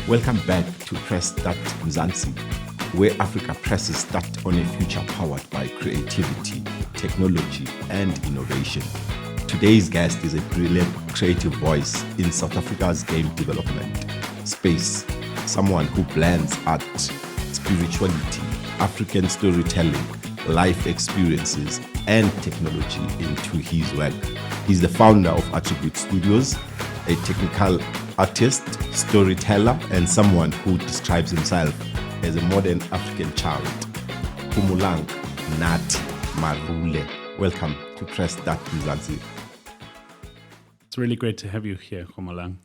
Welcome back to Press Start Mzansi, where Africa presses start on a future powered by creativity, technology, and innovation. Today's guest is a brilliant creative voice in South Africa's game development space, someone who blends art, spirituality, African storytelling, life experiences, and technology into his work. He's the founder of Atrybute Studios, a technical artist, storyteller, and someone who describes himself as a modern African child. Homolang, Nathi, Marule. Welcome to Press Start Mzansi. It's really great to have you here, Homolang.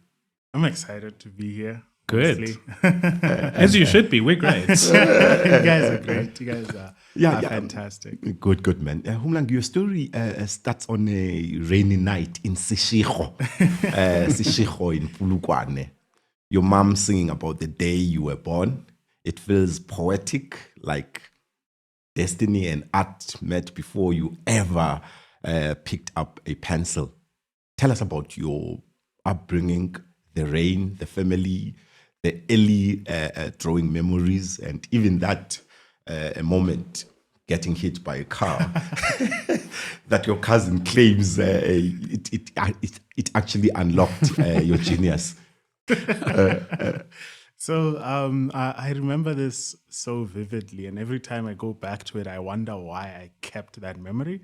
I'm excited to be here. Good. As you should be. We're great. You guys are great. You guys are fantastic. Good, man. Homolang, your story starts on a rainy night in Seshego. Seshego in Polokwane. Your mom singing about the day you were born. It feels poetic, like destiny and art met before you ever picked up a pencil. Tell us about your upbringing, the rain, the family, the early drawing memories, and even that a moment getting hit by a car that your cousin claims it actually unlocked your genius. So I remember this so vividly, and every time I go back to it, I wonder why I kept that memory.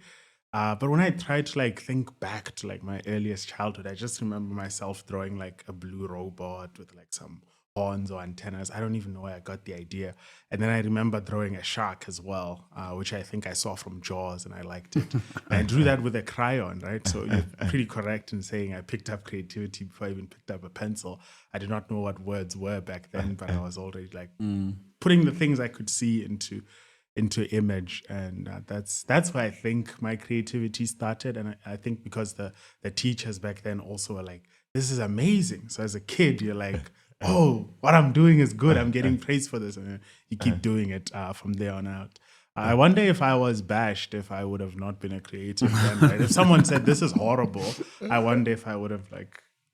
But when I try to think back to my earliest childhood, I just remember myself drawing a blue robot with some horns or antennas. I don't even know where I got the idea. And then I remember drawing a shark as well, which I think I saw from Jaws, and I liked it. And I drew that with a crayon, right? So you're pretty correct in saying I picked up creativity before I even picked up a pencil. I did not know what words were back then, but I was already putting the things I could see into image, and that's why I think my creativity started. And I think because the teachers back then also were like, this is amazing. So as a kid, you're like, oh, what I'm doing is good. I'm getting praised for this. And you keep doing it from there on out. I wonder if I was bashed, if I would have not been a creative then, right? If someone said this is horrible, I wonder if I would have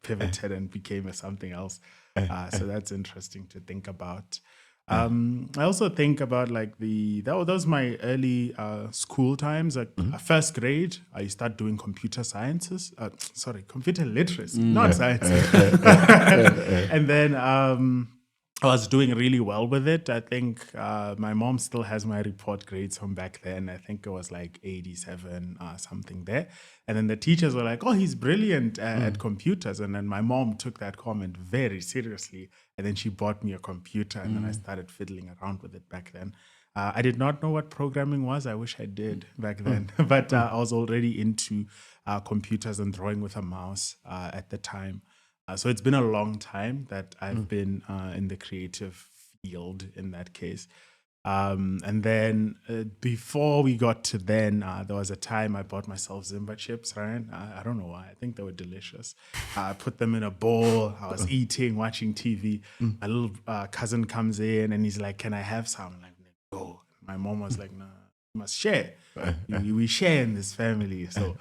pivoted and became something else. So that's interesting to think about. I also think about that was my early school times. First grade, I start doing computer sciences. Computer literacy, not science. And then I was doing really well with it. I think my mom still has my report grades from back then. I think it was 87, something there. And then the teachers were like, oh, he's brilliant at computers. And then my mom took that comment very seriously. And then she bought me a computer, and then I started fiddling around with it back then. I did not know what programming was. I wish I did back then. But I was already into computers and drawing with a mouse at the time. So it's been a long time that I've been in the creative field in that case. And then before we got to then, there was a time I bought myself Zimba chips, right? I don't know why. I think they were delicious. I put them in a bowl. I was eating, watching TV. My little cousin comes in and he's like, can I have some? I'm like, no. My mom was like, no, you must share. We share in this family. So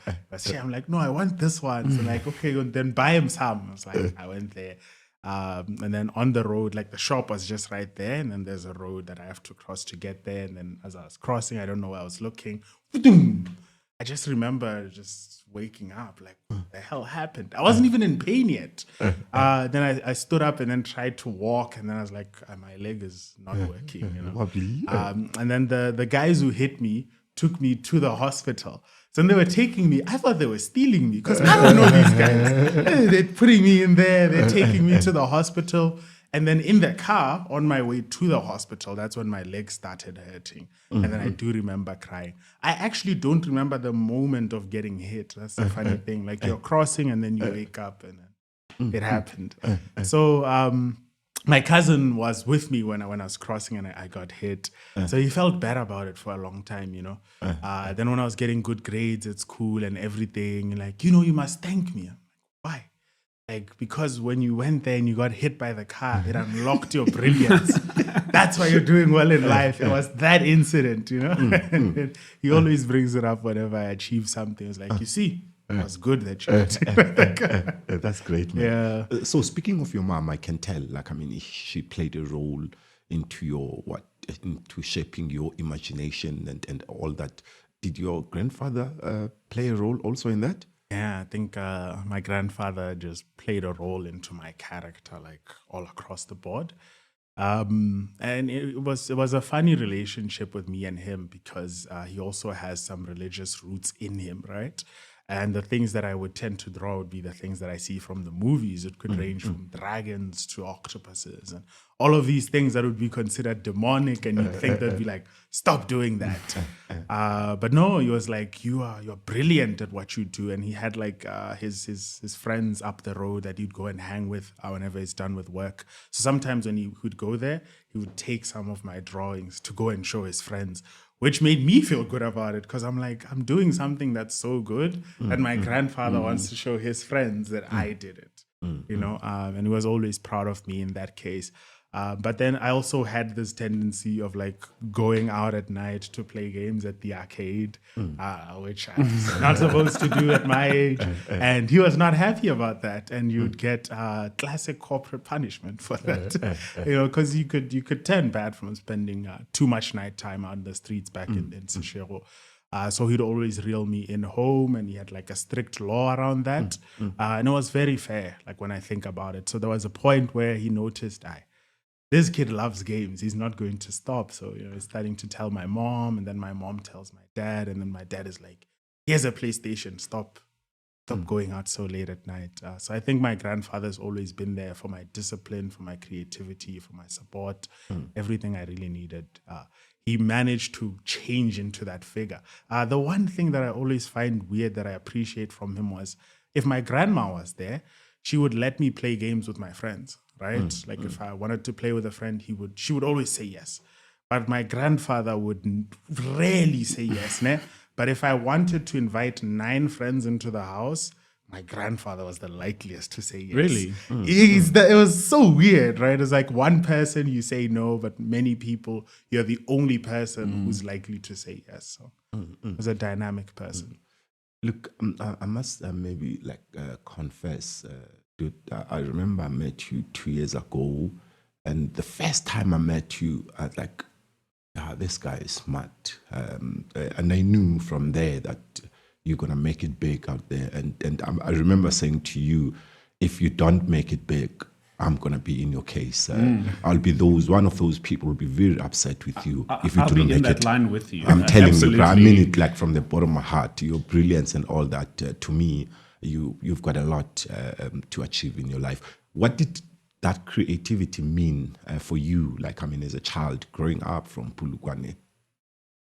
I'm like, no, I want this one. So okay, then buy him some. I was like, I went there. And then on the road, the shop was just right there. And then there's a road that I have to cross to get there. And then as I was crossing, I don't know where I was looking. I just remember just waking up, what the hell happened? I wasn't even in pain yet. Then I stood up and then tried to walk. And then I was like, my leg is not working, And then the guys who hit me took me to the hospital. So when they were taking me, I thought they were stealing me because I don't know these guys. They're putting me in there. They're taking me to the hospital. And then in the car, on my way to the hospital, that's when my legs started hurting. And then I do remember crying. I actually don't remember the moment of getting hit. That's the funny thing. You're crossing and then you wake up and it happened. So my cousin was with me when I was crossing and I got hit. So he felt bad about it for a long time, Then when I was getting good grades at school and everything, you must thank me. I'm like, why? Because when you went there and you got hit by the car, it unlocked your brilliance. That's why you're doing well in life. It was that incident, He always brings it up whenever I achieve something. It's like, you see, It was good that you That's great, man. Yeah. So speaking of your mom, I can tell, like, I mean, she played a role into into shaping your imagination and all that. Did your grandfather play a role also in that? Yeah, I think my grandfather just played a role into my character, like all across the board. And it was a funny relationship with me and him because he also has some religious roots in him, right? And the things that I would tend to draw would be the things that I see from the movies. It could range from dragons to octopuses and all of these things that would be considered demonic, and you'd think they'd be like, "Stop doing that." But no, he was like, "You're brilliant at what you do," and he had like his friends up the road that he'd go and hang with whenever he's done with work. So sometimes when he would go there, he would take some of my drawings to go and show his friends, which made me feel good about it because I'm like, I'm doing something that's so good that my grandfather wants to show his friends that I did it, and he was always proud of me in that case. But then I also had this tendency of like going out at night to play games at the arcade, which I was not supposed to do at my age. And he was not happy about that. And you'd get classic corporate punishment for that, because you could turn bad from spending too much nighttime out in the streets back in Seshego. So he'd always reel me in home, and he had like a strict law around that. And it was very fair, like when I think about it. So there was a point where he noticed, this kid loves games. He's not going to stop. So, he's starting to tell my mom, and then my mom tells my dad, and then my dad is like, here's a PlayStation. Stop going out so late at night. So I think my grandfather's always been there for my discipline, for my creativity, for my support, everything I really needed. He managed to change into that figure. The one thing that I always find weird that I appreciate from him was if my grandma was there, she would let me play games with my friends, right? If I wanted to play with a friend, she would always say yes. But my grandfather would rarely say yes. Ne? But if I wanted to invite 9 friends into the house, my grandfather was the likeliest to say yes. Really? It was so weird, right? It's like one person you say no, but many people, you're the only person who's likely to say yes. So it was a dynamic person. Look, I must maybe confess, dude. I remember I met you 2 years ago, and the first time I met you, I was like, this guy is smart, and I knew from there that you're gonna make it big out there. And I remember saying to you, if you don't make it big, I'm gonna be in your case. I'll be one of those people will be very upset with you if you I'll do be not in make that it. line with you. I'm telling Absolutely. you, bro, I mean it like from the bottom of my heart. Your brilliance and all that. To me, you've got a lot to achieve in your life. What did that creativity mean for you? Like, I mean, as a child growing up from Pulukwane.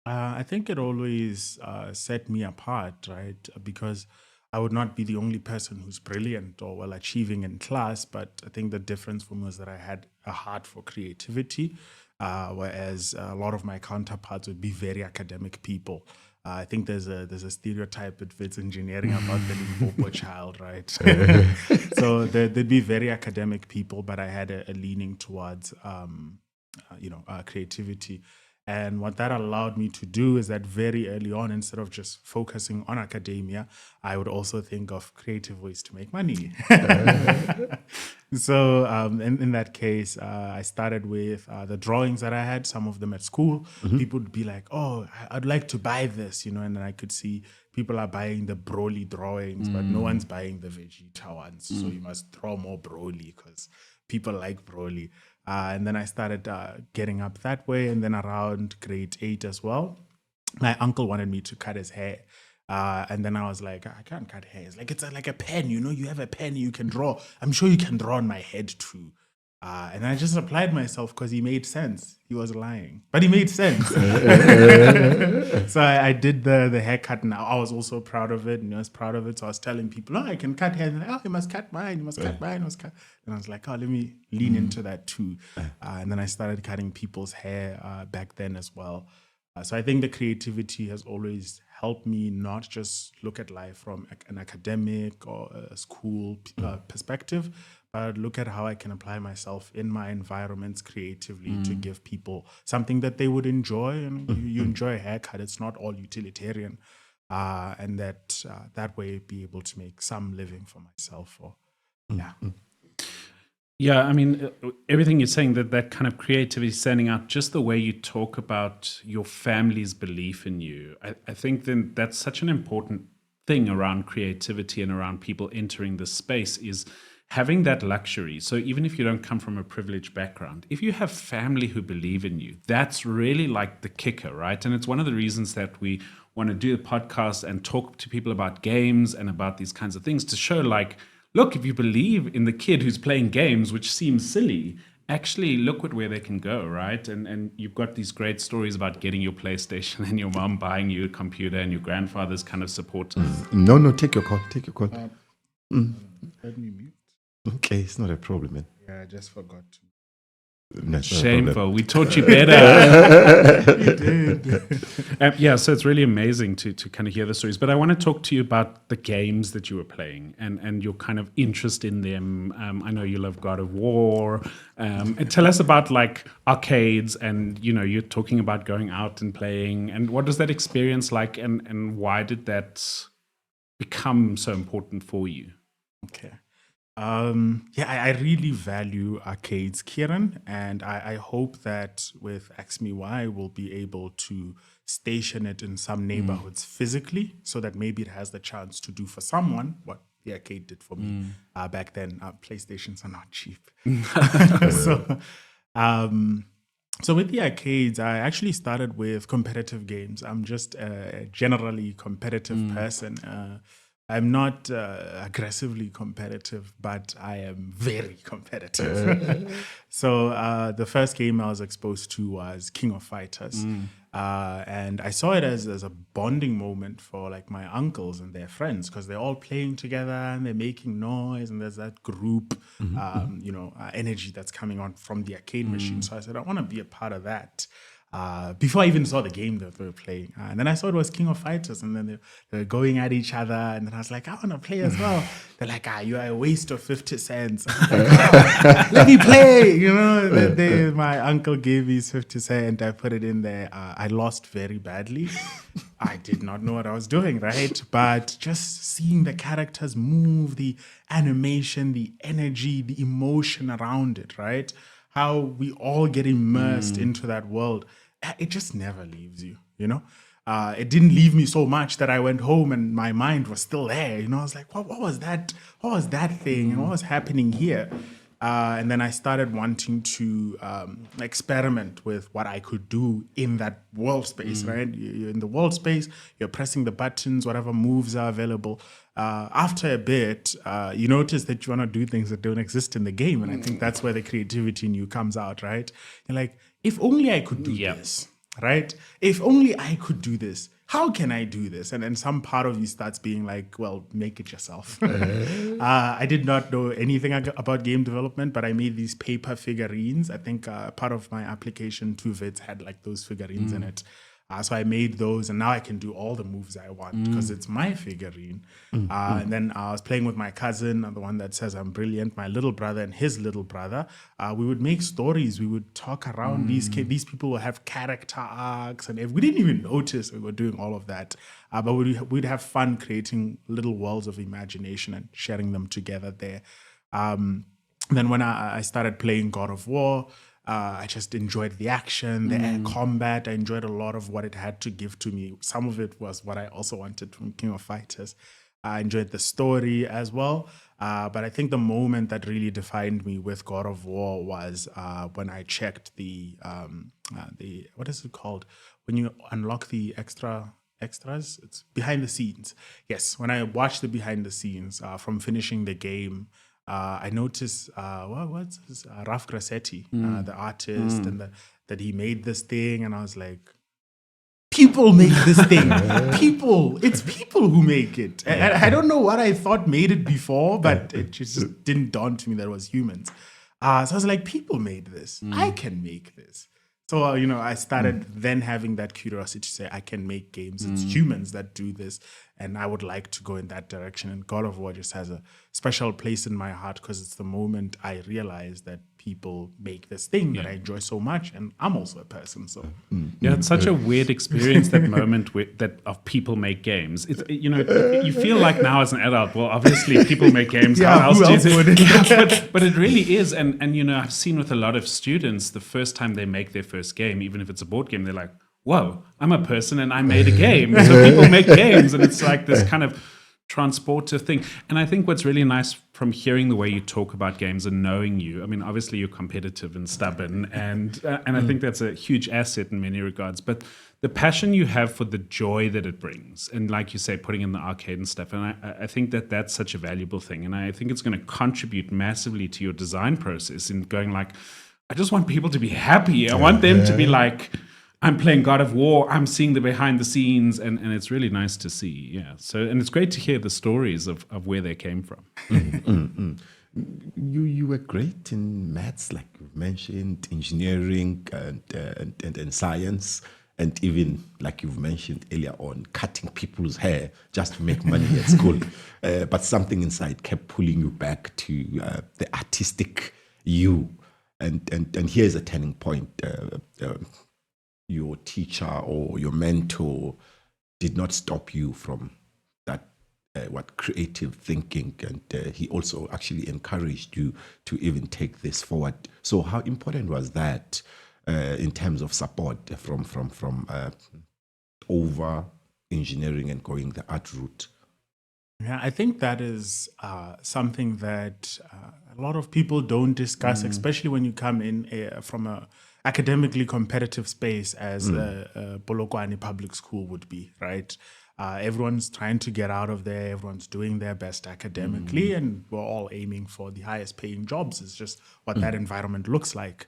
I think it always set me apart, right? Because I would not be the only person who's brilliant or well achieving in class, but I think the difference for me was that I had a heart for creativity, whereas a lot of my counterparts would be very academic people. I think there's a stereotype that fits engineering about the Limpopo child, right? So there'd be very academic people, but I had a leaning towards creativity. And what that allowed me to do is that very early on, instead of just focusing on academia, I would also think of creative ways to make money. So in that case, I started with the drawings that I had, some of them at school. People would be like, oh, I'd like to buy this, and then I could see people are buying the Broly drawings, but no one's buying the Vegeta ones. So you must draw more Broly because people like Broly. And then I started getting up that way. And then around grade 8 as well, my uncle wanted me to cut his hair. And then I was like, I can't cut hair. It's like, it's like a pen, you have a pen, you can draw. I'm sure you can draw on my head too. And I just applied myself because he made sense. He was lying, but he made sense. So I did the haircut, and I was also proud of it, and I was proud of it. So I was telling people, I can cut hair. And they're like, you must cut mine, you must cut mine, you must cut. And I was like, let me lean into that too. And then I started cutting people's hair back then as well. So I think the creativity has always helped me not just look at life from an academic or a school perspective, but look at how I can apply myself in my environments creatively to give people something that they would enjoy. And you enjoy a haircut, it's not all utilitarian. and that way be able to make some living for myself. Or yeah. Yeah, I mean, everything you're saying, that kind of creativity standing out, just the way you talk about your family's belief in you, I think then that's such an important thing around creativity and around people entering this space is having that luxury. So even if you don't come from a privileged background, if you have family who believe in you, that's really like the kicker, right? And it's one of the reasons that we want to do a podcast and talk to people about games and about these kinds of things to show like, look, if you believe in the kid who's playing games, which seems silly, actually look at where they can go, right? And you've got these great stories about getting your PlayStation and your mom buying you a computer and your grandfather's kind of supportive. No, take your call. Take your call. Let me mute. Okay, it's not a problem, man. Yeah, I just forgot to. That's not a Shameful. problem. We taught you better. You did. Yeah, so it's really amazing to kind of hear the stories. But I want to talk to you about the games that you were playing and your kind of interest in them. I know you love God of War. And tell us about like arcades and, you're talking about going out and playing. And what was that experience like and why did that become so important for you? Okay. I really value arcades, Kieran, and I hope that with Ask Me Why we'll be able to station it in some neighborhoods physically so that maybe it has the chance to do for someone what the arcade did for me back then. PlayStations are not cheap. So with the arcades, I actually started with competitive games. I'm just a generally competitive person. I'm not aggressively competitive, but I am very competitive. So the first game I was exposed to was King of Fighters. And I saw it as a bonding moment for like my uncles and their friends because they're all playing together and they're making noise and there's that group, energy that's coming on from the arcade machine. So I said, I want to be a part of that. Before I even saw the game that they were playing. And then I saw it was King of Fighters, and then they were going at each other, and then I was like, I want to play as well. They're like, you are a waste of 50 cents. I'm like, let me play, That day, my uncle gave me 50 cents, I put it in there. I lost very badly. I did not know what I was doing, right? But just seeing the characters move, the animation, the energy, the emotion around it, right? How we all get immersed into that world. It just never leaves you, It didn't leave me so much that I went home and my mind was still there. I was like, what was that? What was that thing? And what was happening here? And then I started wanting to experiment with what I could do in that world space, right? You're in the world space, you're pressing the buttons, whatever moves are available. After a bit, you notice that you want to do things that don't exist in the game. And I think that's where the creativity in you comes out, right? You're like, if only I could do this, right? If only I could do this. How can I do this? And then some part of you starts being like, well, make it yourself. I did not know anything about game development, but I made these paper figurines. I think part of my application, 2Vids, had like those figurines in it. So I made those, and now I can do all the moves I want because it's my figurine. And then I was playing with my cousin, the one that says I'm brilliant, my little brother and his little brother. We would make stories. We would talk around these people will have character arcs, and we didn't even notice we were doing all of that. But we'd have fun creating little worlds of imagination and sharing them together there. Then when I started playing God of War, I just enjoyed the action, the air combat. I enjoyed a lot of what it had to give to me. Some of it was what I also wanted from King of Fighters. I enjoyed the story as well. But I think the moment that really defined me with God of War was when I checked the what is it called? When you unlock the extras, it's behind the scenes. Yes, when I watched the behind the scenes from finishing the game, I noticed what's this? Raf Grassetti, the artist, and that he made this thing, and I was like, people make this thing. It's people who make it. And I don't know what I thought made it before, but it just didn't dawn to me that it was humans. So I was like, people made this. I can make this. So, I started then having that curiosity to say, I can make games. It's humans that do this. And I would like to go in that direction. And God of War just has a special place in my heart because it's the moment I realized that people make this thing that I enjoy so much, and I'm also a person. So yeah, it's such a weird experience, that moment that of people make games. It's, you know, you feel like now as an adult, well, obviously people make games. Yeah, how else who do you else think? would? Yeah, but it really is. And, you know, I've seen with a lot of students, the first time they make their first game, even if it's a board game, they're like, whoa, I'm a person and I made a game. So people make games, and it's like this kind of transporter thing. And I think what's really nice from hearing the way you talk about games and knowing you, I mean, obviously you're competitive and stubborn, and I think that's a huge asset in many regards, but the passion you have for the joy that it brings, and like you say, putting in the arcade and stuff, and I think that that's such a valuable thing, and I think it's going to contribute massively to your design process in going like, I just want people to be happy. I want them to be like, I'm playing God of War, I'm seeing the behind the scenes, and it's really nice to see. Yeah. So, and it's great to hear the stories of where they came from. You were great in maths, like you mentioned, engineering and science, and even like you've mentioned earlier on, cutting people's hair just to make money at school. But something inside kept pulling you back to the artistic you. And here's a turning point. Your teacher or your mentor did not stop you from that creative thinking, and he also actually encouraged you to even take this forward. So how important was that in terms of support from over engineering and going the art route? Yeah, I think that is something that a lot of people don't discuss, especially when you come in from a academically competitive space as a Polokwane public school would be, right? Everyone's trying to get out of there. Everyone's doing their best academically, and we're all aiming for the highest paying jobs. It's just what that environment looks like.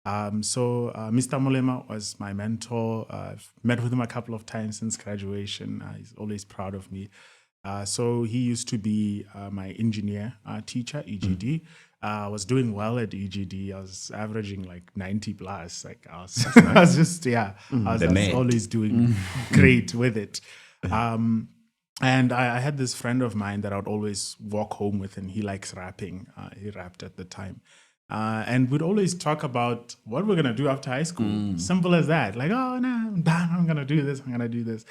So Mr. Molema was my mentor. I've met with him a couple of times since graduation. He's always proud of me. So he used to be my engineer teacher, EGD. I was doing well at EGD. I was averaging like 90 plus. Like I was just I was always doing great with it. And I had this friend of mine that I would always walk home with, and he likes rapping. He rapped at the time. And we'd always talk about what we're going to do after high school. Simple as that. Like, oh, no, I'm done. I'm going to do this. I'm going to do this.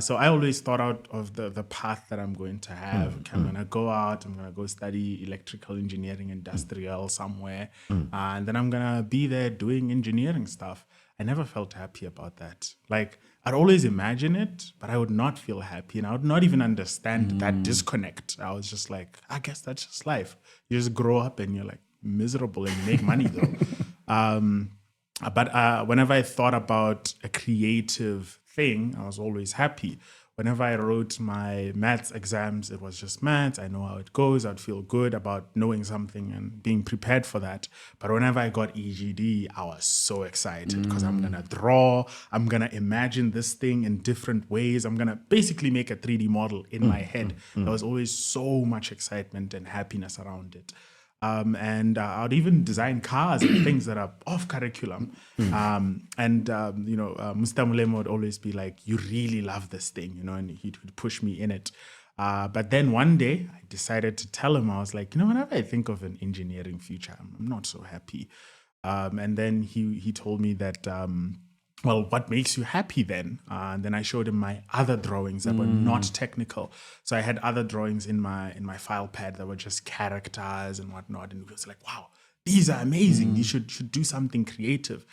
So I always thought out of the path that I'm going to have. Okay, I'm going to go out. I'm going to go study electrical engineering, industrial somewhere. And then I'm going to be there doing engineering stuff. I never felt happy about that. Like, I'd always imagine it, but I would not feel happy. And I would not even understand that disconnect. I was just like, I guess that's just life. You just grow up and you're like miserable and you make money though. But whenever I thought about a creative thing, I was always happy. Whenever I wrote my maths exams, it was just maths. I know how it goes. I'd feel good about knowing something and being prepared for that. But whenever I got EGD, I was so excited because I'm going to draw. I'm going to imagine this thing in different ways. I'm going to basically make a 3D model in my head. There was always so much excitement and happiness around it. And I'd even design cars and things that are off curriculum. Mr. Mulemo would always be like, you really love this thing, and he would push me in it. But then one day I decided to tell him, I was like, whenever I think of an engineering future, I'm not so happy. And then he told me that, well, what makes you happy then? And then I showed him my other drawings that were not technical. So I had other drawings in my file pad that were just characters and whatnot. And he was like, wow, these are amazing. You should do something creative.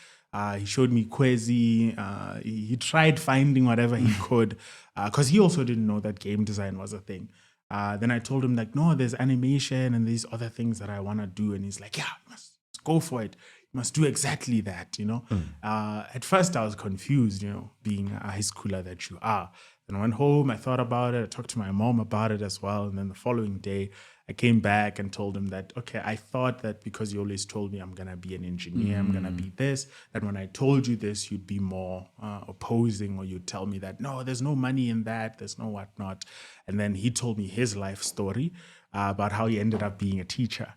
He showed me Quezi. He tried finding whatever he could because he also didn't know that game design was a thing. Then I told him like, no, there's animation and these other things that I want to do. And he's like, yeah, let's go for it. Must do exactly that, At first I was confused, being a high schooler that you are. Then I went home, I thought about it, I talked to my mom about it as well. And then the following day I came back and told him that, okay, I thought that because you always told me I'm going to be an engineer, I'm going to be this, that when I told you this, you'd be more opposing, or you'd tell me that, no, there's no money in that, there's no whatnot. And then he told me his life story about how he ended up being a teacher.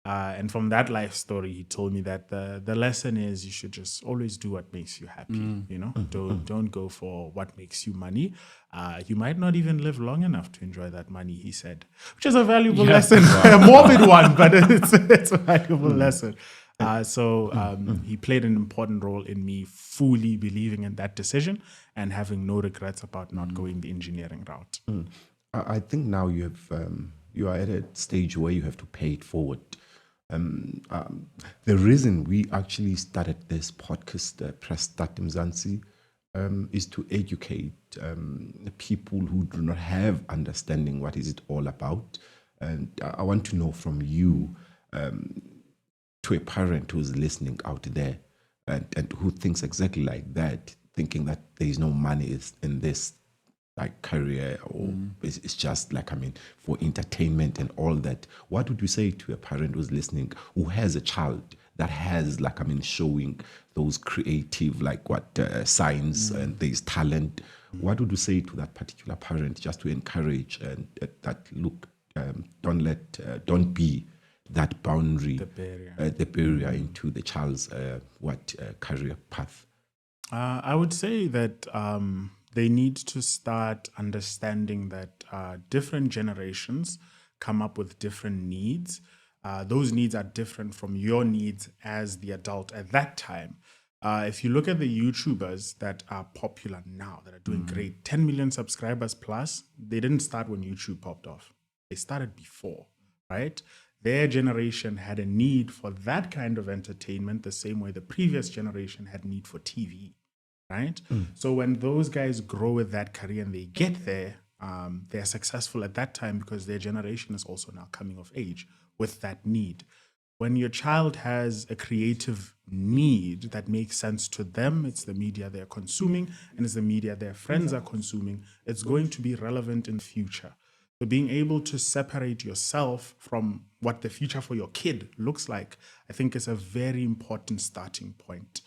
And from that life story, he told me that the lesson is you should just always do what makes you happy. Don't go for what makes you money. You might not even live long enough to enjoy that money, he said, which is a valuable lesson, a morbid one, but it's a valuable lesson. He played an important role in me fully believing in that decision and having no regrets about not going the engineering route. I think now you are at a stage where you have to pay it forward. The reason we actually started this podcast, Press Start Mzansi, is to educate people who do not have understanding what is it all about. And I want to know from you, to a parent who's listening out there and who thinks exactly like that, thinking that there is no money in this like career, or it's just like, for entertainment and all that. What would you say to a parent who's listening who has a child that has showing those creative, science and there's talent? What would you say to that particular parent, just to encourage and that look, don't be that boundary, the barrier into the child's career path? I would say that they need to start understanding that different generations come up with different needs. Those needs are different from your needs as the adult at that time. If you look at the YouTubers that are popular now, that are doing great, 10 million subscribers plus, they didn't start when YouTube popped off. They started before, right? Their generation had a need for that kind of entertainment the same way the previous generation had need for TV, right? So when those guys grow with that career and they get there, they're successful at that time because their generation is also now coming of age with that need. When your child has a creative need that makes sense to them, it's the media they're consuming and it's the media their friends are consuming, it's going to be relevant in the future. So being able to separate yourself from what the future for your kid looks like, I think is a very important starting point.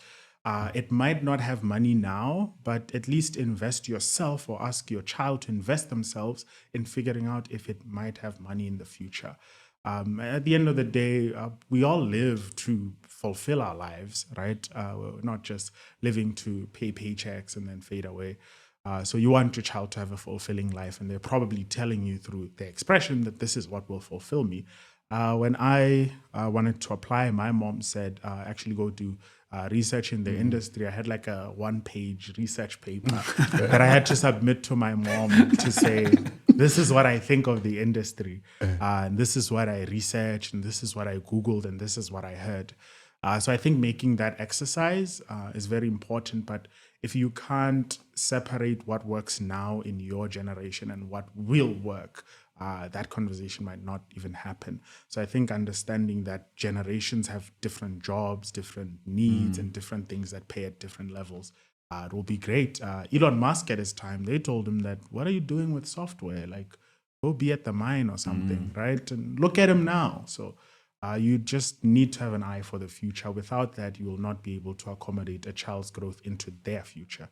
It might not have money now, but at least invest yourself or ask your child to invest themselves in figuring out if it might have money in the future. At the end of the day, we all live to fulfill our lives, right? We're not just living to pay paychecks and then fade away. So you want your child to have a fulfilling life, and they're probably telling you through their expression that this is what will fulfill me. When I wanted to apply, my mom said, actually go do research in the industry. I had like a 1-page research paper that I had to submit to my mom to say, this is what I think of the industry. And this is what I researched, and this is what I Googled, and this is what I heard. So I think making that exercise is very important. But if you can't separate what works now in your generation and what will work, that conversation might not even happen. So I think understanding that generations have different jobs, different needs, and different things that pay at different levels, it will be great. Elon Musk at his time, they told him that, what are you doing with software? Like, go be at the mine or something, right? And look at him now. So you just need to have an eye for the future. Without that, you will not be able to accommodate a child's growth into their future.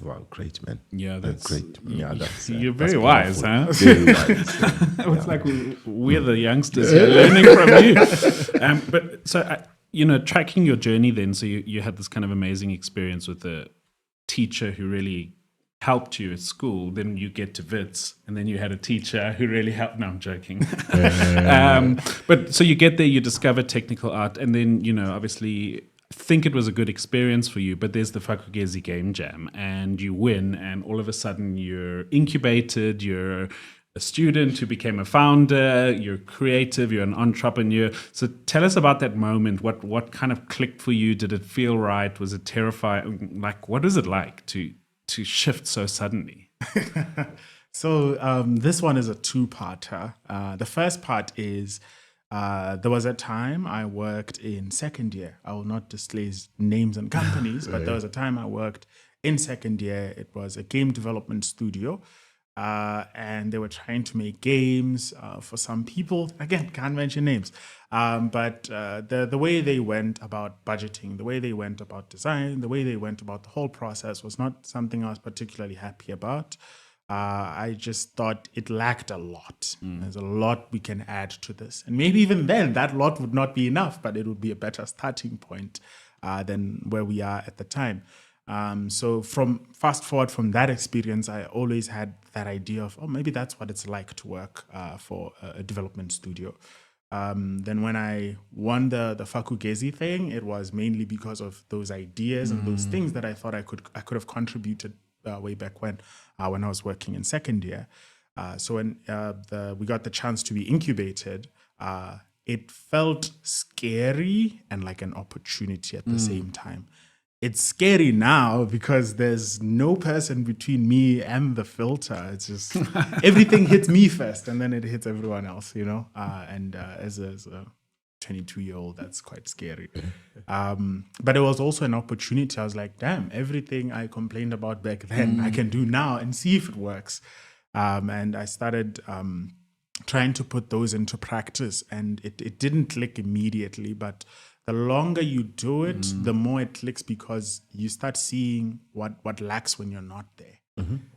Wow, great, man. Yeah, that's great. Yeah, that's you're that's very wise, powerful. huh? Very wise. It's like we're the youngsters here learning from you. But so, tracking your journey then, so you had this kind of amazing experience with a teacher who really helped you at school. Then you get to Wits, and then you had a teacher who really helped. No, I'm joking. But so you get there, you discover technical art, and then, obviously think it was a good experience for you, but there's the Fakugezi Game Jam and you win, and all of a sudden you're incubated, you're a student who became a founder, you're creative, you're an entrepreneur. So tell us about that moment. What kind of clicked for you? Did it feel right? Was it terrifying? Like, what is it like to shift so suddenly? So this one is a two-parter. The first part is there was a time I worked in second year. I will not disclose names and companies, but there was a time I worked in second year. It was a game development studio, and they were trying to make games for some people. Again, can't mention names. But the way they went about budgeting, the way they went about design, the way they went about the whole process was not something I was particularly happy about. I just thought it lacked a lot. There's a lot we can add to this. And maybe even then, that lot would not be enough, but it would be a better starting point than where we are at the time. So fast forward from that experience, I always had that idea of, maybe that's what it's like to work for a development studio. Then when I won the Fakugezi thing, it was mainly because of those ideas and those things that I thought I could have contributed way back when I was working in second year. So when we got the chance to be incubated, it felt scary and like an opportunity at the same time. It's scary now because there's no person between me and the filter. It's just everything hits me first and then it hits everyone else, and as a 22-year-old, that's quite scary. But it was also an opportunity. I was like, damn, everything I complained about back then, I can do now and see if it works. And I started trying to put those into practice, and it didn't click immediately, but the longer you do it, the more it clicks because you start seeing what lacks when you're not there.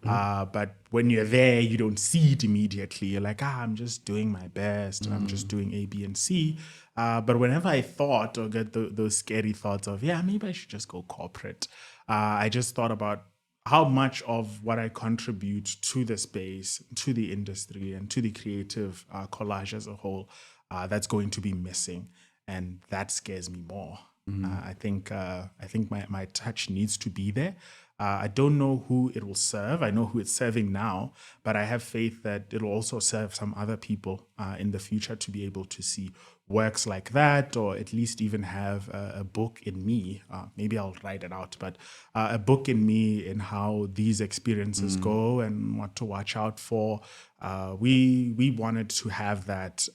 But when you're there, you don't see it immediately. You're like, I'm just doing my best. I'm just doing A, B, and C. But whenever I thought or get those scary thoughts of, maybe I should just go corporate, I just thought about how much of what I contribute to the space, to the industry, and to the creative collage as a whole, that's going to be missing. And that scares me more. I think my touch needs to be there. I don't know who it will serve. I know who it's serving now, but I have faith that it'll also serve some other people in the future to be able to see works like that, or at least even have a book in me. Maybe I'll write it out, but a book in me in how these experiences go and what to watch out for. We wanted to have that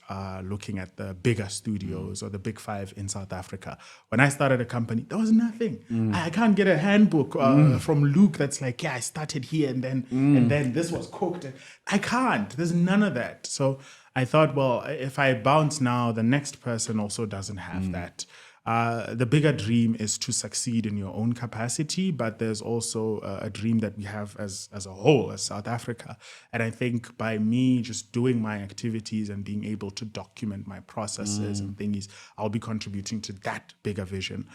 looking at the bigger studios or the big five in South Africa. When I started a company, there was nothing. I can't get a handbook from Luke that's like, I started here and then this was cooked. I can't. There's none of that. So I thought, well, if I bounce now, the next person also doesn't have that. The bigger dream is to succeed in your own capacity, but there's also a dream that we have as a whole, as South Africa. And I think by me just doing my activities and being able to document my processes and things, I'll be contributing to that bigger vision.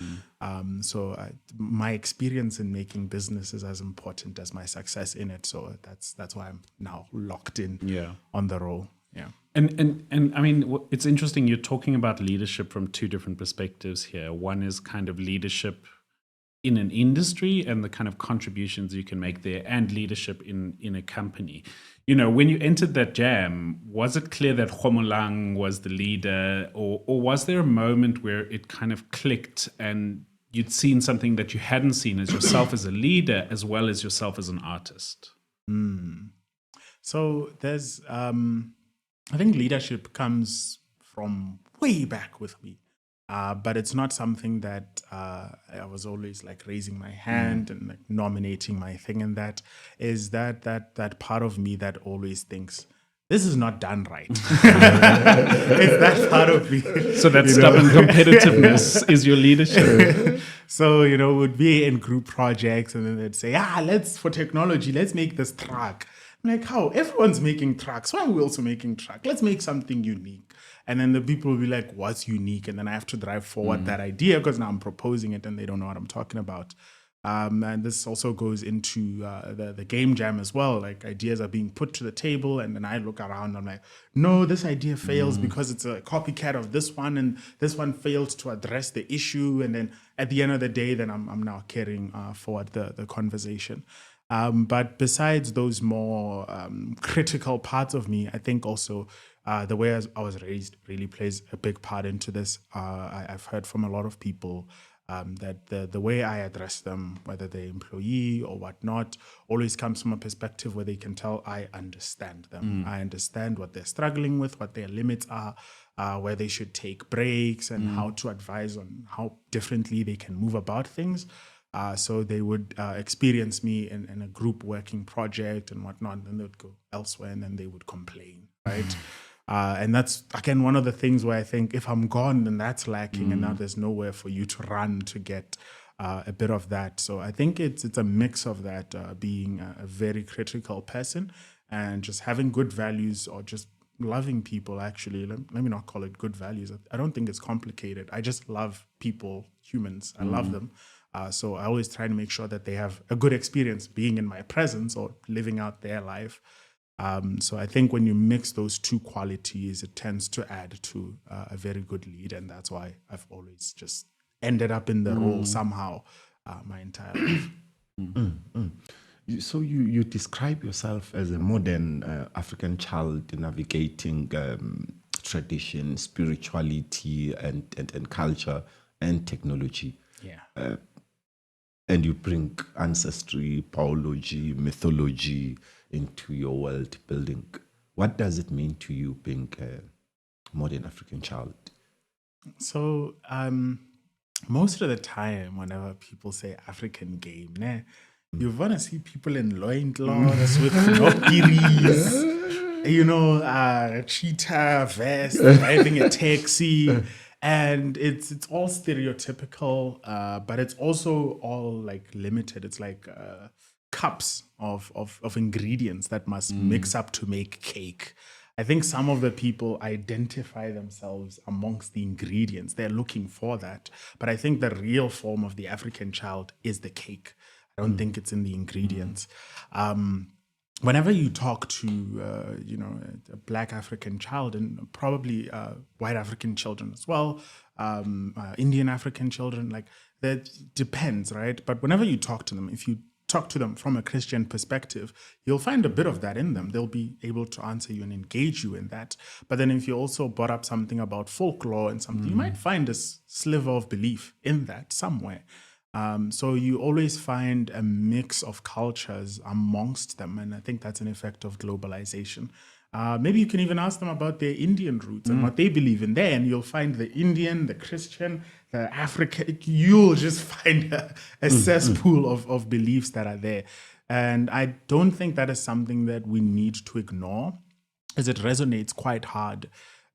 So my experience in making business is as important as my success in it. So that's why I'm now locked in on the role. Yeah. And I mean, it's interesting. You're talking about leadership from two different perspectives here. One is kind of leadership in an industry and the kind of contributions you can make there, and leadership in a company. When you entered that jam, was it clear that Homolang was the leader, or was there a moment where it kind of clicked and you'd seen something that you hadn't seen as yourself as a leader as well as yourself as an artist? So there's I think leadership comes from way back with me, but it's not something that I was always like raising my hand and like nominating my thing. And that is that part of me that always thinks, this is not done right. It's that part of me. So that stubborn competitiveness is your leadership. So, would be in group projects and then they'd say, for technology, let's make this truck. I'm like, how? Everyone's making trucks. Why are we also making truck? Let's make something unique. And then the people will be like, what's unique? And then I have to drive forward that idea because now I'm proposing it and they don't know what I'm talking about. And this also goes into the game jam as well. Like ideas are being put to the table and then I look around, I'm like, no, this idea fails because it's a copycat of this one and this one failed to address the issue. And then at the end of the day, then I'm now carrying forward the conversation. But besides those more critical parts of me, I think also the way I was raised really plays a big part into this. I've heard from a lot of people that the way I address them, whether they're employee or whatnot, always comes from a perspective where they can tell I understand them. I understand what they're struggling with, what their limits are, where they should take breaks and how to advise on how differently they can move about things. So they would experience me in a group working project and whatnot, and then they would go elsewhere and then they would complain, right? And that's, again, one of the things where I think if I'm gone, then that's lacking and now there's nowhere for you to run to get a bit of that. So I think it's a mix of that, being a very critical person and just having good values or just loving people, actually. Let me not call it good values. I don't think it's complicated. I just love people, humans. I love them. So I always try to make sure that they have a good experience being in my presence or living out their life. So I think when you mix those two qualities, it tends to add to a very good lead. And that's why I've always just ended up in the role somehow my entire life. So you describe yourself as a modern African child navigating tradition, spirituality, and culture and technology. Yeah. And you bring ancestry, biology, mythology into your world building. What does it mean to you being a modern African child? So most of the time, whenever people say African game, you want to see people in loincloths with nokiris, cheetah vest, driving a taxi. And it's all stereotypical, but it's also all like limited. It's like cups of ingredients that must mix up to make cake. I think some of the people identify themselves amongst the ingredients. They're looking for that. But I think the real form of the African child is the cake. I don't think it's in the ingredients. Whenever you talk to, a Black African child, and probably white African children as well, Indian African children, like that depends, right? But whenever you talk to them, if you talk to them from a Christian perspective, you'll find a bit of that in them. They'll be able to answer you and engage you in that. But then if you also brought up something about folklore and something, you might find a sliver of belief in that somewhere. So you always find a mix of cultures amongst them. And I think that's an effect of globalization. Maybe you can even ask them about their Indian roots and what they believe in there. And you'll find the Indian, the Christian, the African, you'll just find a cesspool of beliefs that are there. And I don't think that is something that we need to ignore, as it resonates quite hard.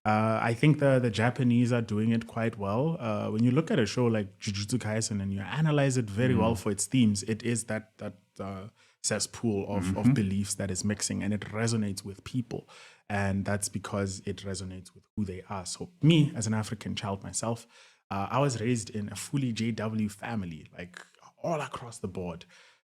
I think the Japanese are doing it quite well. When you look at a show like Jujutsu Kaisen and you analyze it very well for its themes, it is that cesspool of beliefs that is mixing, and it resonates with people. And that's because it resonates with who they are. So me, as an African child myself, I was raised in a fully JW family, like all across the board.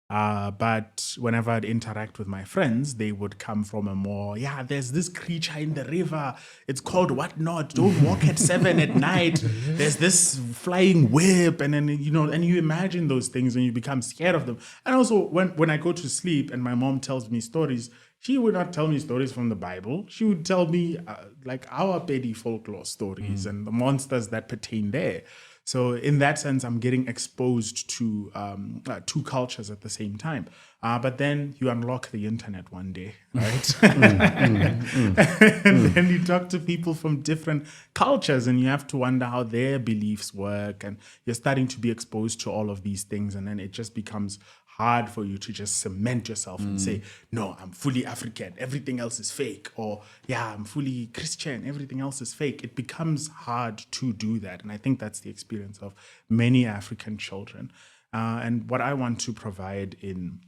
But whenever I'd interact with my friends, they would come from a more, there's this creature in the river. It's called whatnot. Don't walk at 7 at night. There's this flying whip. And then, and you imagine those things and you become scared of them. And also when I go to sleep and my mom tells me stories, she would not tell me stories from the Bible. She would tell me like our petty folklore stories and the monsters that pertain there. So in that sense, I'm getting exposed to two cultures at the same time. But then you unlock the internet one day, right? And then you talk to people from different cultures and you have to wonder how their beliefs work. And you're starting to be exposed to all of these things. And then it just becomes hard for you to just cement yourself and say, no, I'm fully African, everything else is fake. Or, I'm fully Christian, everything else is fake. It becomes hard to do that. And I think that's the experience of many African children. And what I want to provide in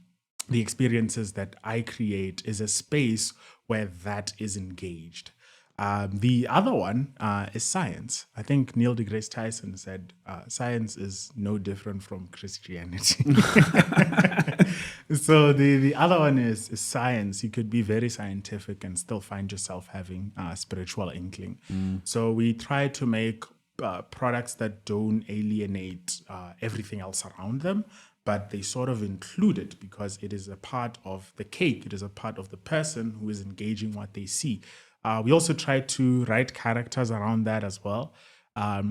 the experiences that I create is a space where that is engaged. The other one is science. I think Neil deGrasse Tyson said science is no different from Christianity. So the other one is science. You could be very scientific and still find yourself having a spiritual inkling. So we try to make products that don't alienate everything else around them, but they sort of include it because it is a part of the cake. It is a part of the person who is engaging what they see. We also try to write characters around that as well,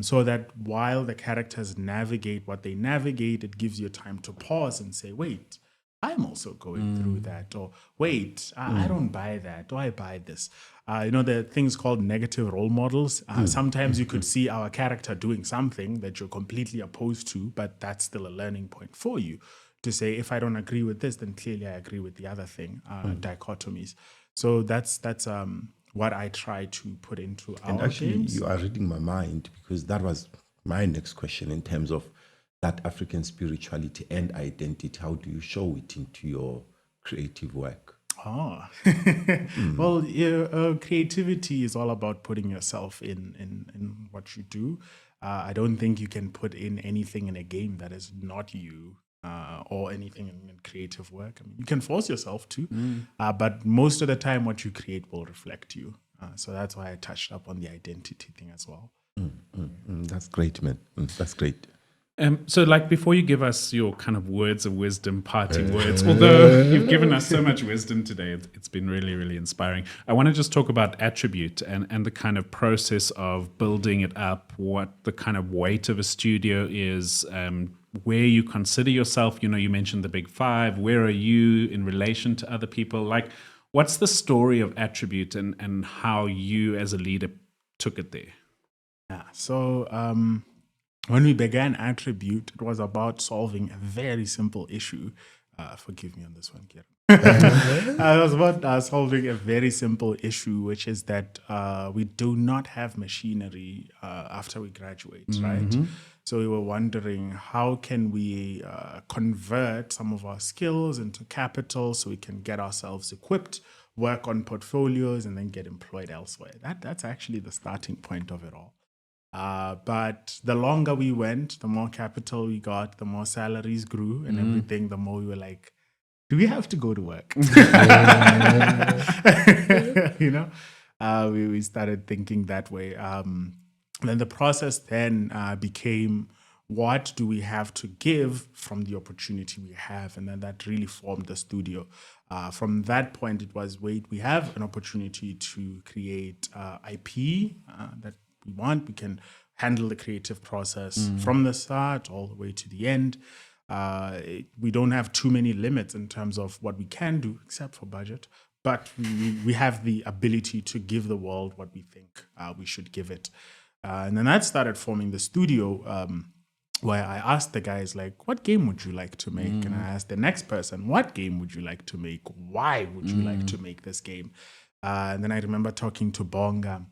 so that while the characters navigate what they navigate, it gives you time to pause and say, wait, I'm also going through that. Or wait, I don't buy that. Or I buy this. There are things called negative role models. Sometimes you could see our character doing something that you're completely opposed to, but that's still a learning point for you to say, if I don't agree with this, then clearly I agree with the other thing, dichotomies. So that's what I try to put into our And actually, games. you are reading my mind, because that was my next question in terms of that African spirituality and identity. How do you show it into your creative work? Well, creativity is all about putting yourself in what you do. I don't think you can put in anything in a game that is not you. or anything in creative work. I mean, you can force yourself to, but most of the time, what you create will reflect you. So that's why I touched up on the identity thing as well. That's great, man. That's great. So, like, before you give us your kind of words of wisdom, parting words, although you've given us so much wisdom today, it's been really, really inspiring. I want to just talk about Atrybute and the kind of process of building it up, what the kind of weight of a studio is, where you consider yourself. You know, you mentioned the big five. Where are you in relation to other people? Like, what's the story of Atrybute and how you as a leader took it there? Yeah. So, when we began Atrybute, it was about solving a very simple issue. Forgive me on this one, Kieran. It was about solving a very simple issue, which is that we do not have machinery after we graduate, right? So we were wondering, how can we convert some of our skills into capital so we can get ourselves equipped, work on portfolios, and then get employed elsewhere. That's actually the starting point of it all. But the longer we went, the more capital we got, the more salaries grew and everything, the more we were like, do we have to go to work? You know, we started thinking that way. Then the process then became, what do we have to give from the opportunity we have? And then that really formed the studio. From that point, it was, wait, we have an opportunity to create IP that we want. We can handle the creative process from the start all the way to the end. We don't have too many limits in terms of what we can do, except for budget. But we have the ability to give the world what we think we should give it. And then that started forming the studio, where I asked the guys, like, what game would you like to make? And I asked the next person, what game would you like to make? Why would you like to make this game? And then I remember talking to Bonga,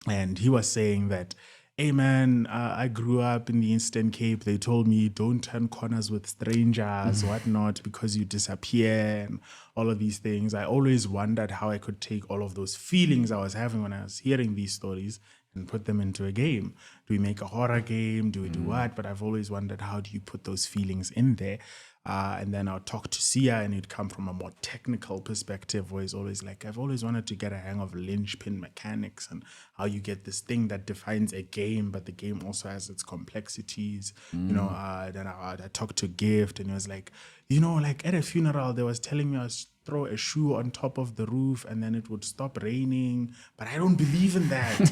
and he was saying that, hey man, I grew up in the Eastern Cape. They told me don't turn corners with strangers, whatnot, because you disappear and all of these things. I always wondered how I could take all of those feelings I was having when I was hearing these stories and put them into a game. Do we make a horror game? Do we do what? But I've always wondered, how do you put those feelings in there? And then I'll talk to Sia, and it'd come from a more technical perspective, where he's always like, I've always wanted to get a hang of linchpin mechanics and how you get this thing that defines a game, but the game also has its complexities. You know, then I talked to Gift, and he was like, you know, like at a funeral, they was telling me I was throw a shoe on top of the roof and then it would stop raining, but I don't believe in that.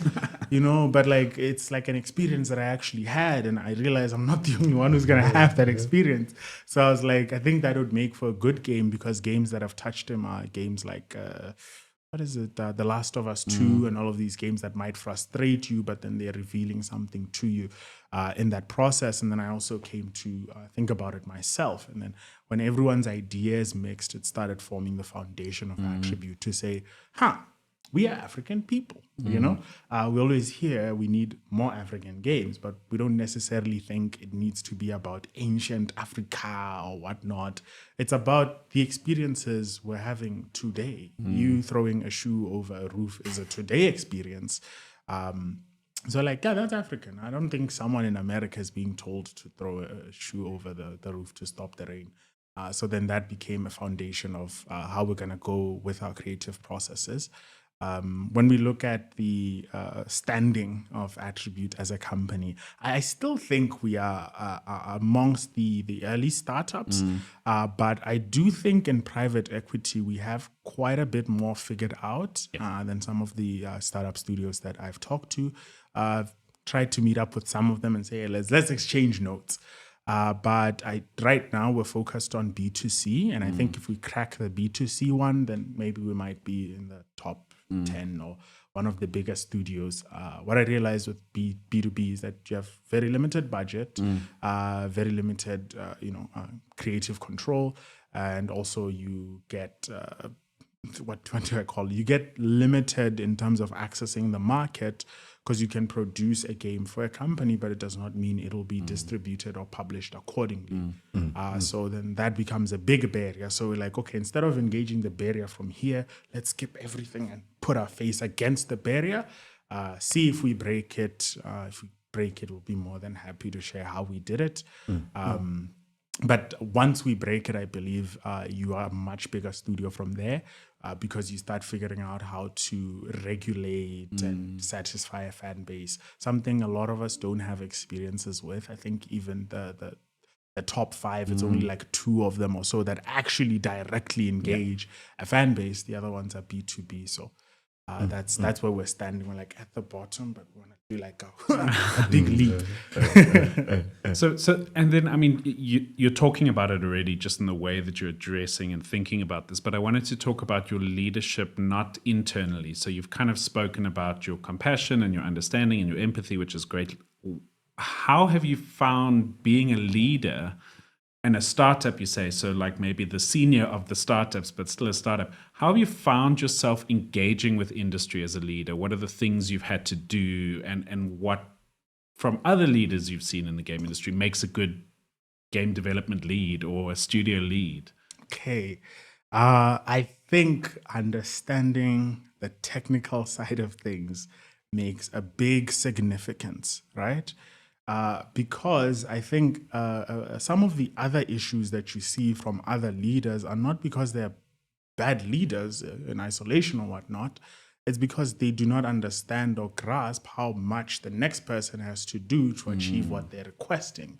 You know, but like it's like an experience that I actually had, and I realized I'm not the only one who's gonna have that experience. So I was like, I think that would make for a good game, because games that have touched him are games like what is it, The Last of Us 2 and all of these games that might frustrate you, but then they're revealing something to you in that process. And then I also came to think about it myself. And then when everyone's ideas mixed, it started forming the foundation of Atrybute to say, we are African people, you know? We always hear we need more African games, but we don't necessarily think it needs to be about ancient Africa or whatnot. It's about the experiences we're having today. You throwing a shoe over a roof is a today experience. So like, yeah, that's African. I don't think someone in America is being told to throw a shoe over the roof to stop the rain. So then that became a foundation of how we're going to go with our creative processes. When we look at the standing of Atrybute as a company, I still think we are amongst the early startups, but I do think in private equity we have quite a bit more figured out than some of the startup studios that I've talked to. I've tried to meet up with some of them and say, hey, let's exchange notes. But right now we're focused on B2C, and I think if we crack the B2C one, then maybe we might be in the top 10 or one of the biggest studios. What I realized with B2B is that you have very limited budget, very limited, creative control, and also you get what do I call it? You get limited in terms of accessing the market, because you can produce a game for a company, but it does not mean it'll be distributed or published accordingly. So then that becomes a big barrier. So we're like, okay, instead of engaging the barrier from here, let's skip everything and put our face against the barrier, see if we break it. If we break it, we'll be more than happy to share how we did it. But once we break it, I believe you are a much bigger studio from there, because you start figuring out how to regulate and satisfy a fan base, something a lot of us don't have experiences with. I think even the top five, it's only like 2 of them or so that actually directly engage a fan base. The other ones are B2B. So that's where we're standing. We're like at the bottom, but we want to do like a big leap. So, and then, I mean, you're talking about it already, just in the way that you're addressing and thinking about this. But I wanted to talk about your leadership, not internally. So you've kind of spoken about your compassion and your understanding and your empathy, which is great. How have you found being a leader and a startup, you say, so like maybe the senior of the startups, but still a startup? How have you found yourself engaging with industry as a leader? What are the things you've had to do, and what from other leaders you've seen in the game industry makes a good game development lead or a studio lead? Okay. I think understanding the technical side of things makes a big significance, right? Because I think some of the other issues that you see from other leaders are not because they're bad leaders in isolation or whatnot. It's because they do not understand or grasp how much the next person has to do to achieve what they're requesting.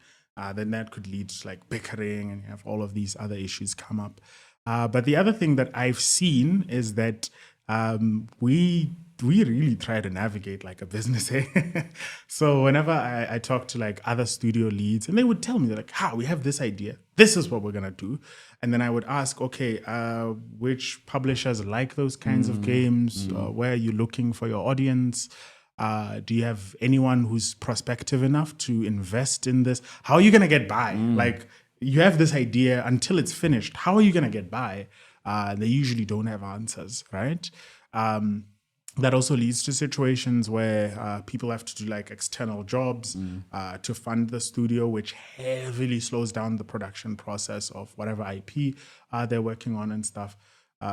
Then that could lead to like bickering, and you have all of these other issues come up. But the other thing that I've seen is that we really try to navigate like a business. So whenever I talk to like other studio leads, and they would tell me, they're like, we have this idea. This is what we're going to do. And then I would ask, okay, which publishers like those kinds of games? Where are you looking for your audience? Do you have anyone who's prospective enough to invest in this? How are you going to get by? Like, you have this idea until it's finished. How are you going to get by? They usually don't have answers, right? That also leads to situations where people have to do like external jobs to fund the studio, which heavily slows down the production process of whatever IP they're working on and stuff.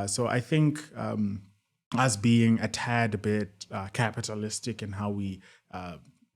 So I think us being a tad bit capitalistic in how we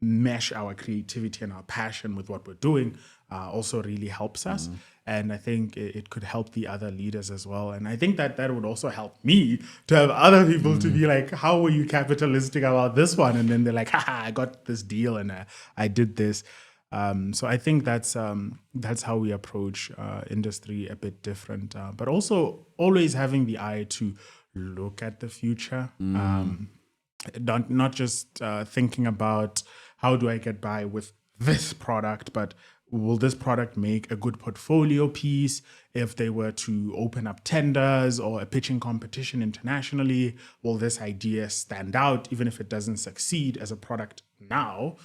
mesh our creativity and our passion with what we're doing also really helps us. And I think it could help the other leaders as well. And I think that would also help me to have other people to be like, how were you capitalistic about this one? And then they're like, I got this deal and I did this. So I think that's how we approach industry a bit different, but also always having the eye to look at the future. Not just thinking about how do I get by with this product, but will this product make a good portfolio piece if they were to open up tenders or a pitching competition internationally? Will this idea stand out even if it doesn't succeed as a product now?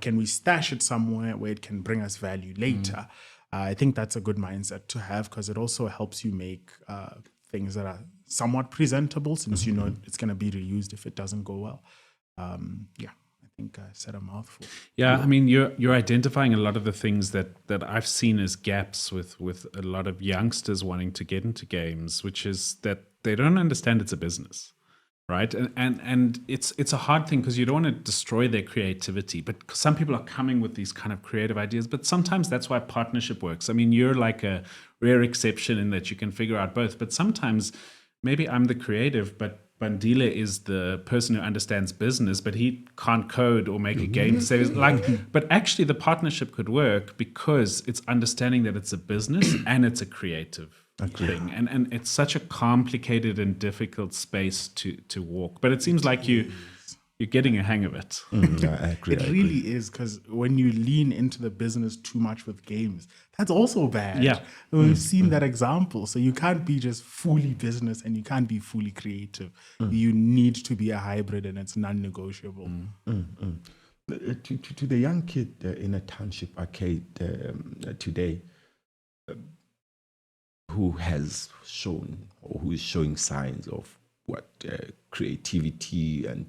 Can we stash it somewhere where it can bring us value later? I think that's a good mindset to have, because it also helps you make things that are somewhat presentable, since you know it's going to be reused if it doesn't go well. I think I said a mouthful. Yeah, I mean, you're identifying a lot of the things that I've seen as gaps with a lot of youngsters wanting to get into games, which is that they don't understand it's a business, right? And it's a hard thing, because you don't want to destroy their creativity. But some people are coming with these kind of creative ideas, but sometimes that's why partnership works. I mean, you're like a rare exception in that you can figure out both, but sometimes maybe I'm the creative, but Bandile is the person who understands business, but he can't code or make a game. So it's like, but actually the partnership could work because it's understanding that it's a business and it's a creative thing. And it's such a complicated and difficult space to walk. But it seems like you're getting a hang of it. I agree. It really is, because when you lean into the business too much with games, that's also bad. Yeah. We've seen that example. So you can't be just fully business and you can't be fully creative. You need to be a hybrid, and it's non-negotiable. To the young kid in a township arcade today, who has shown or who is showing signs of what creativity, and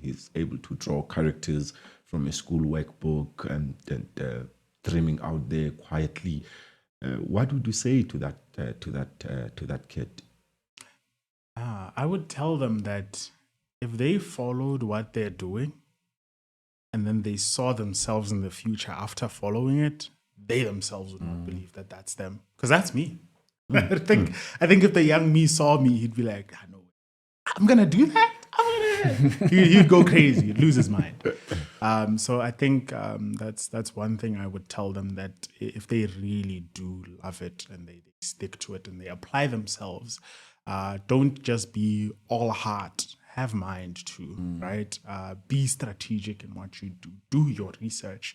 he's able to draw characters from a school workbook and dreaming out there quietly. What would you say to that kid? I would tell them that if they followed what they're doing and then they saw themselves in the future after following it, they themselves would not believe that that's them. Because that's me. I think if the young me saw me, he'd be like, no, I'm going to do that? He'd go crazy. He'd lose his mind. So I think that's one thing I would tell them, that if they really do love it and they stick to it and they apply themselves, don't just be all heart, have mind too, right? Be strategic in what you do. Do your research.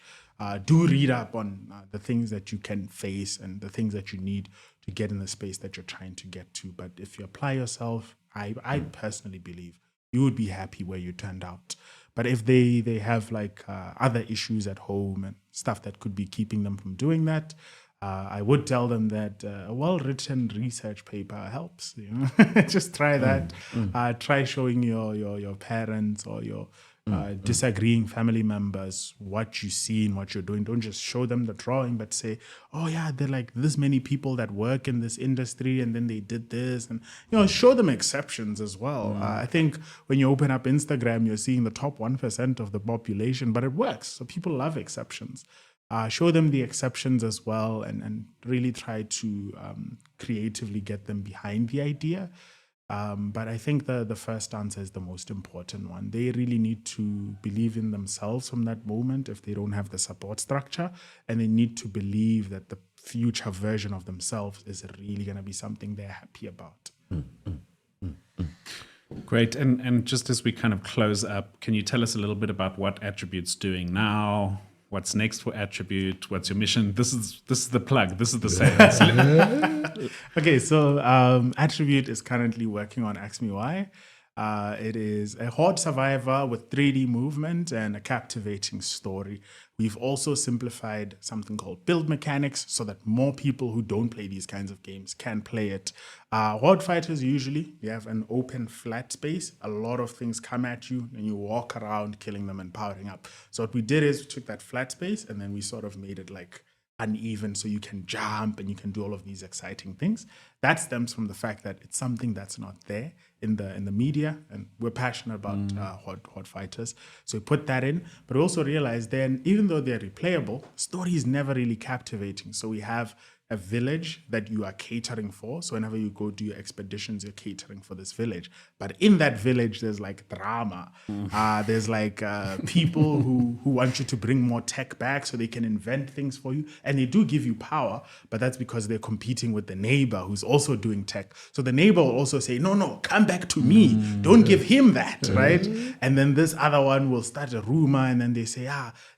Do read up on the things that you can face and the things that you need to get in the space that you're trying to get to. But if you apply yourself, I personally believe you would be happy where you turned out. But if they have like other issues at home and stuff that could be keeping them from doing that, I would tell them that a well-written research paper helps. Just try that. Try showing your parents or your disagreeing family members what you see and what you're doing. Don't just show them the drawing, but say, oh yeah, there are like this many people that work in this industry and then they did this, and show them exceptions as well. I think when you open up Instagram, you're seeing the top 1% of the population, but it works. So people love exceptions. Show them the exceptions as well, and really try to creatively get them behind the idea. But I think the first answer is the most important one. They really need to believe in themselves from that moment if they don't have the support structure, and they need to believe that the future version of themselves is really going to be something they're happy about. Great. And just as we kind of close up, can you tell us a little bit about what Atrybute's doing now? What's next for Atrybute? What's your mission? This is the plug. This is the sales. Okay, so Atrybute is currently working on Ask Me Why. It is a horde survivor with 3D movement and a captivating story. We've also simplified something called build mechanics so that more people who don't play these kinds of games can play it. Horde fighters, usually you have an open flat space. A lot of things come at you and you walk around killing them and powering up. So what we did is we took that flat space and then we sort of made it like uneven, so you can jump and you can do all of these exciting things. That stems from the fact that it's something that's not there in the media, and we're passionate about horde fighters, so we put that in. But we also realized then, even though they're replayable, story is never really captivating. So we have a village that you are catering for. So whenever you go do your expeditions, you're catering for this village. But in that village, there's like drama. There's like people who want you to bring more tech back so they can invent things for you. And they do give you power, but that's because they're competing with the neighbor who's also doing tech. So the neighbor will also say, no, come back to me. Don't give him that, right? And then this other one will start a rumor, and then they say,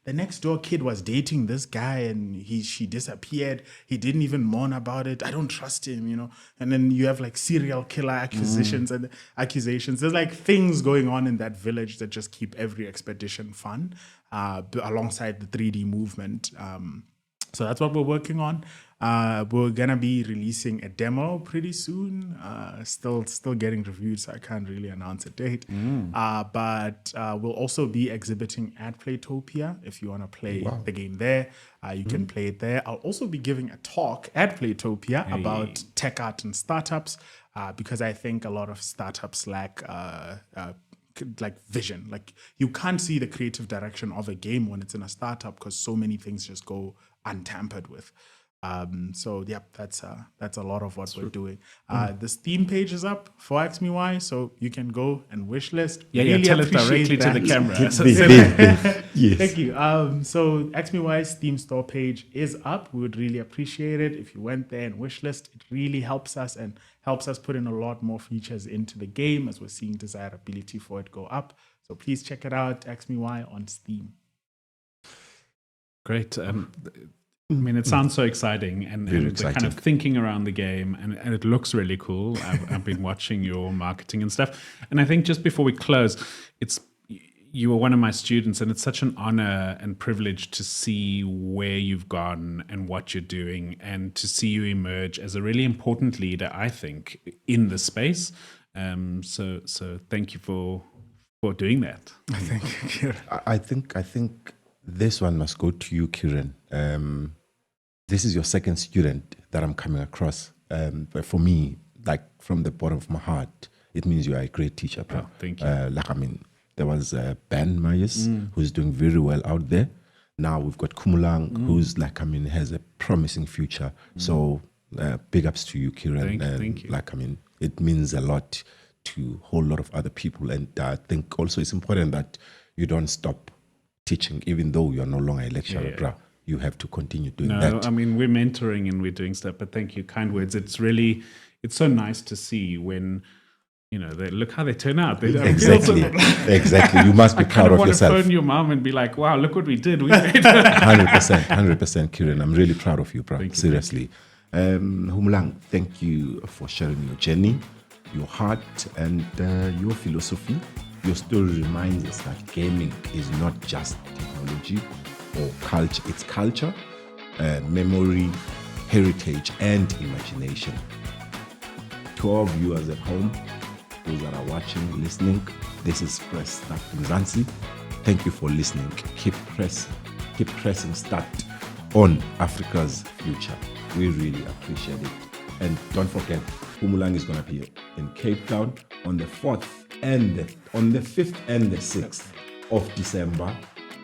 the next door kid was dating this guy and she disappeared. He didn't even mourn about it. I don't trust him, And then you have like serial killer accusations and accusations. There's like things going on in that village that just keep every expedition fun, alongside the 3D movement. So that's what we're working on. We're gonna be releasing a demo pretty soon. Still getting reviewed, so I can't really announce a date. But we'll also be exhibiting at Playtopia. If you want to play the game there, you can play it there. I'll also be giving a talk at Playtopia about tech art and startups, because I think a lot of startups lack vision. Like, you can't see the creative direction of a game when it's in a startup because so many things just go untampered with. So that's a lot of what we're doing. The Steam page is up for Ask Me Why, so you can go and wish list. Tell it directly to the camera. Yes. Thank you. So Ask Me Why's Steam store page is up. We would really appreciate it if you went there and wish list. It really helps us and helps us put in a lot more features into the game as we're seeing desirability for it go up. So please check it out. Ask Me Why on Steam. Great. It sounds so exciting, and the kind of thinking around the game, and it looks really cool. I've been watching your marketing and stuff, and I think just before we close, you were one of my students, and it's such an honor and privilege to see where you've gone and what you're doing, and to see you emerge as a really important leader, I think, in the space. So thank you for doing that. Thank you, Kieran. I think this one must go to you, Kieran. This is your second student that I'm coming across. But for me, like from the bottom of my heart, it means you are a great teacher. Oh, thank you. There was Ben Myers, who's doing very well out there. Now we've got Homolang, who's like, I mean, has a promising future. So big ups to you, Kieran. Thank you. Like, I mean, it means a lot to a whole lot of other people. And I think also it's important that you don't stop teaching, even though you're no longer a lecturer, Yeah. bruh. You have to continue doing No, that. I mean, we're mentoring and we're doing stuff, but thank you, kind words. It's so nice to see when, they look how they turn out. Exactly. Exactly. You must be proud of want yourself. to phone your mom and be like, wow, look what we did. We made 100%, Kieran. I'm really proud of you, bro. Thank you, Seriously. Homolang, thank you for sharing your journey, your heart, and your philosophy. Your story reminds us that gaming is not just technology or culture. It's culture, memory, heritage, and imagination. To all viewers at home, those that are watching, listening, this is Press Start Mzansi. Thank you for listening. Keep pressing start on Africa's future. We really appreciate it. And don't forget, Homolang is going to be in Cape Town on the 4th and on the 5th and the 6th of December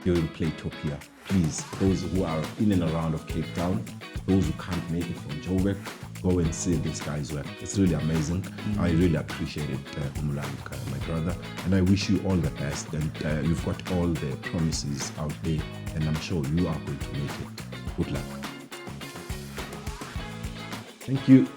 during Playtopia. Please, those who are in and around of Cape Town, those who can't make it from Joburg, go and see this guy's work. It's really amazing. I really appreciate it, Homolang, my brother. And I wish you all the best. And you've got all the promises out there. And I'm sure you are going to make it. Good luck. Thank you.